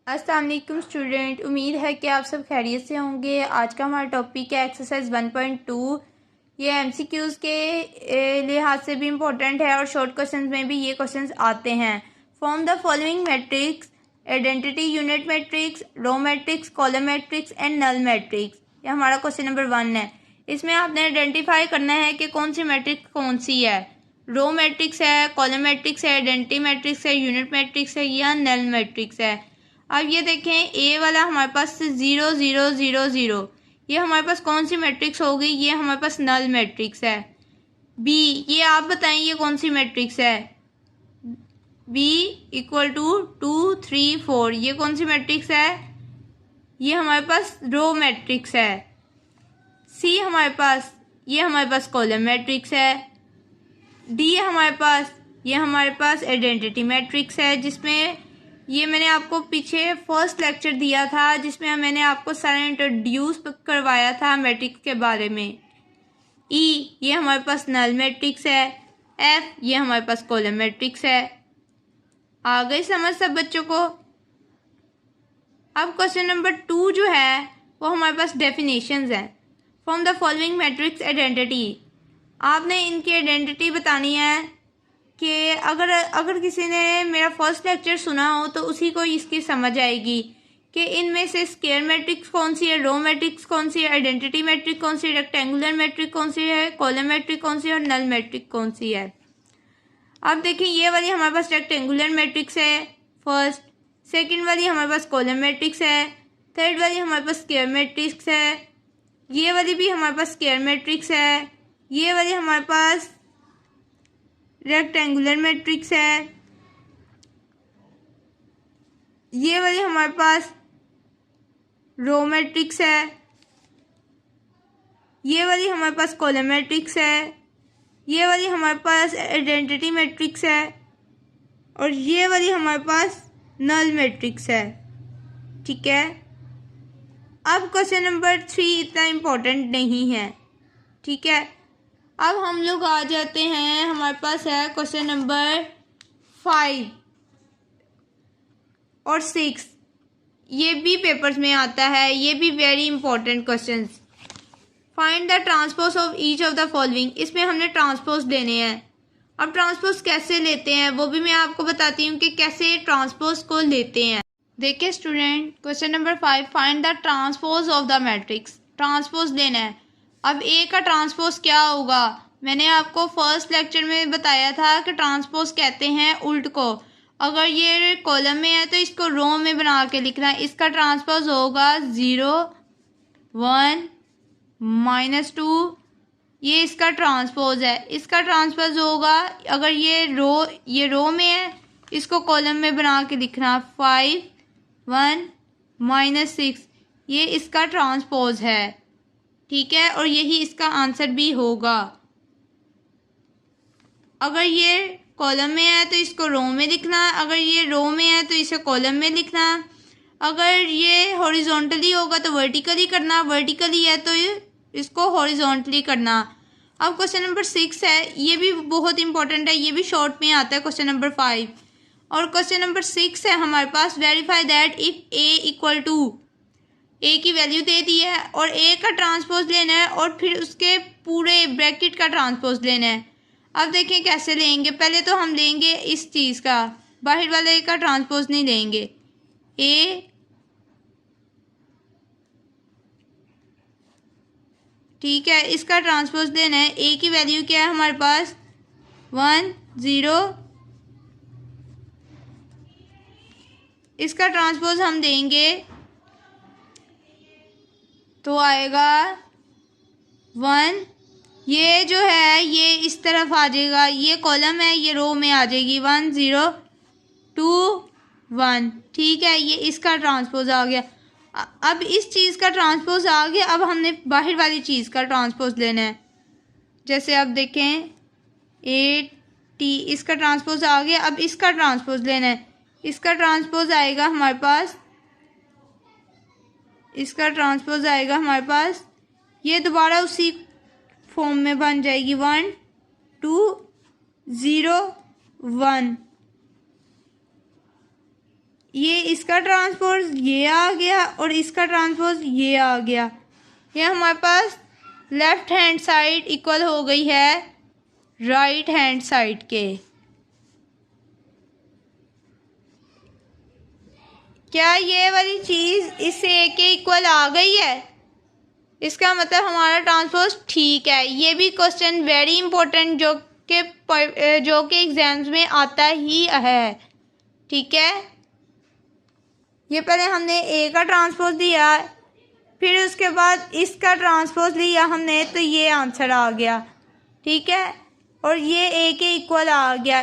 अस्सलाम वालेकुम स्टूडेंट, उम्मीद है कि आप सब खैरियत से होंगे। आज का हमारा टॉपिक है एक्सरसाइज 1.2। ये एमसीक्यूज़ के लिहाज से भी इम्पोर्टेंट है और शॉर्ट क्वेश्चंस में भी ये क्वेश्चंस आते हैं। Form the following matrix: identity unit matrix, row matrix, column matrix and null matrix. ये हमारा क्वेश्चन नंबर 1 है। इसमें आपने आइडेंटिफाई करना है कि कौन सी मैट्रिक्स कौन सी है। रो मैट्रिक्स है, कॉलम मैट्रिक्स है, आइडेंटिटी मैट्रिक्स है, यूनिट मैट्रिक्स है या नल मैट्रिक्स है। अब ये देखें, ए वाला हमारे पास 0 0 0 0, ये हमारे पास कौन सी मैट्रिक्स होगी? ये हमारे पास नल मैट्रिक्स है। बी, ये आप बताएं ये कौन सी मैट्रिक्स है? बी इक्वल टू 2 3 4, ये कौन सी मैट्रिक्स है? ये हमारे पास रो मैट्रिक्स है। सी हमारे पास, ये हमारे पास कॉलम मैट्रिक्स है। डी ये हमारे पास आइडेंटिटी मैट्रिक्स है, जिसमें ये मैंने आपको पीछे फर्स्ट लेक्चर दिया था जिसमें मैंने आपको सारा इंट्रोड्यूस करवाया था मैट्रिक्स के बारे में। ई, ये हमारे पास नल मैट्रिक्स है। एफ, ये हमारे पास कॉलम मैट्रिक्स है। आ गई समझ सब बच्चों को? अब क्वेश्चन नंबर 2 जो है वो हमारे पास डेफिनेशंस है। From the following matrix identity, आपने इनकी आइडेंटिटी बतानी है कि अगर किसी ने मेरा फर्स्ट लेक्चर सुना हो तो उसी को इसकी समझ आएगी कि इनमें से स्क्वायर मैट्रिक्स कौन सी है, रो मैट्रिक्स कौन सी है, आइडेंटिटी मैट्रिक्स कौन सी है, रेक्टेंगुलर मैट्रिक्स कौन सी है, कॉलम मैट्रिक्स कौन सी है और नल मैट्रिक्स कौन सी है। अब देखिए, ये वाली हमारे पास रेक्टेंगुलर मैट्रिक्स है फर्स्ट, सेकंड वाली हमारे पास कॉलम मैट्रिक्स है, थर्ड वाली हमारे पास स्क्वायर मैट्रिक्स है, ये वाली भी हमारे पास स्क्वायर मैट्रिक्स है, ये वाली हमारे पास रेक्टेंगुलर मैट्रिक्स है, ये वाली हमारे पास रो मैट्रिक्स है, ये वाली हमारे पास कॉलम मैट्रिक्स है, ये वाली हमारे पास आइडेंटिटी मैट्रिक्स है और ये वाली हमारे पास नल मैट्रिक्स है। ठीक है। अब क्वेश्चन नंबर 3 इतना इम्पोर्टेंट नहीं है। ठीक है। अब हम लोग आ जाते हैं, हमारे पास है क्वेश्चन नंबर 5 और 6। ये भी पेपर्स में आता है, ये भी very important questions. Find the transpose of each of the following, इसमें हमने ट्रांसपोज लेने हैं। अब ट्रांसपोज कैसे लेते हैं वो भी मैं आपको बताती हूँ कि कैसे ट्रांसपोज को लेते हैं। देखिए student, question number 5, find the transpose of the matrix. Transpose लेना है। अब ए का ट्रांसपोज क्या होगा? मैंने आपको फर्स्ट लेक्चर में बताया था कि ट्रांसपोज कहते हैं उल्ट को। अगर ये कॉलम में है तो इसको रो में बना के लिखना है। इसका ट्रांसपोज होगा 0 1 -2, ये इसका ट्रांसपोज है। इसका ट्रांसपोज होगा, अगर ये रो में है, इसको कॉलम में बना के लिखना 5 1 -6, ये इसका ट्रांसपोज है। ठीक है, और यही इसका आंसर भी होगा। अगर ये कॉलम में है तो इसको रो में लिखना, अगर ये रो में है तो इसे कॉलम में लिखना। अगर ये हॉरिजॉन्टली होगा तो वर्टिकली करना, वर्टिकली है तो इसको हॉरिजॉन्टली करना। अब क्वेश्चन नंबर 6 है, ये भी बहुत इंपॉर्टेंट है, ये भी शॉर्ट में आता है क्वेश्चन नंबर 5 और क्वेश्चन नंबर 6 है हमारे पास। Verify that if a equal to, a की वैल्यू दे दी है और ए का ट्रांसपोज लेना है और फिर उसके पूरे ब्रैकेट का ट्रांसपोज लेना है। अब देखें कैसे लेंगे। पहले तो हम लेंगे इस चीज़ का, बाहर वाले का ट्रांसपोज नहीं लेंगे। ए, ठीक है, इसका ट्रांसपोज लेना है। ए की वैल्यू क्या है हमारे पास? 1 0, इसका ट्रांसपोज हम देंगे तो आएगा 1। ये जो है ये इस तरफ आ जाएगा, ये कॉलम है, ये रो में आ जाएगी 1 0 2 1। ठीक है, ये इसका ट्रांसपोज आ गया। अब इस चीज़ का ट्रांसपोज आ गया, अब हमने बाहर वाली चीज़ का ट्रांसपोज लेना है। जैसे अब देखें, ए टी, इसका ट्रांसपोज आ गया, अब इसका ट्रांसपोज लेना है। इसका ट्रांसपोज आएगा हमारे पास, इसका ट्रांसपोज आएगा हमारे पास, ये दोबारा उसी फॉर्म में बन जाएगी 1 2 0 1। ये इसका ट्रांसपोज ये आ गया और इसका ट्रांसपोज ये आ गया। ये हमारे पास लेफ्ट हैंड साइड इक्वल हो गई है राइट हैंड साइड के। क्या ये वाली चीज़ इस ए के इक्वल आ गई है? इसका मतलब हमारा ट्रांसपोज ठीक है। ये भी क्वेश्चन वेरी इंपॉर्टेंट जो कि एग्जाम्स में आता ही है। ठीक है, ये पहले हमने ए का ट्रांसपोज दिया, फिर उसके बाद इसका ट्रांसपोज लिया हमने, तो ये आंसर आ गया। ठीक है, और ये ए के इक्वल आ गया।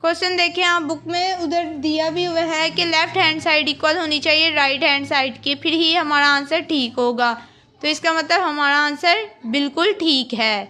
क्वेश्चन देखें आप बुक में, उधर दिया भी हुआ है कि लेफ्ट हैंड साइड इक्वल होनी चाहिए राइट हैंड साइड की, फिर ही हमारा आंसर ठीक होगा। तो इसका मतलब हमारा आंसर बिल्कुल ठीक है।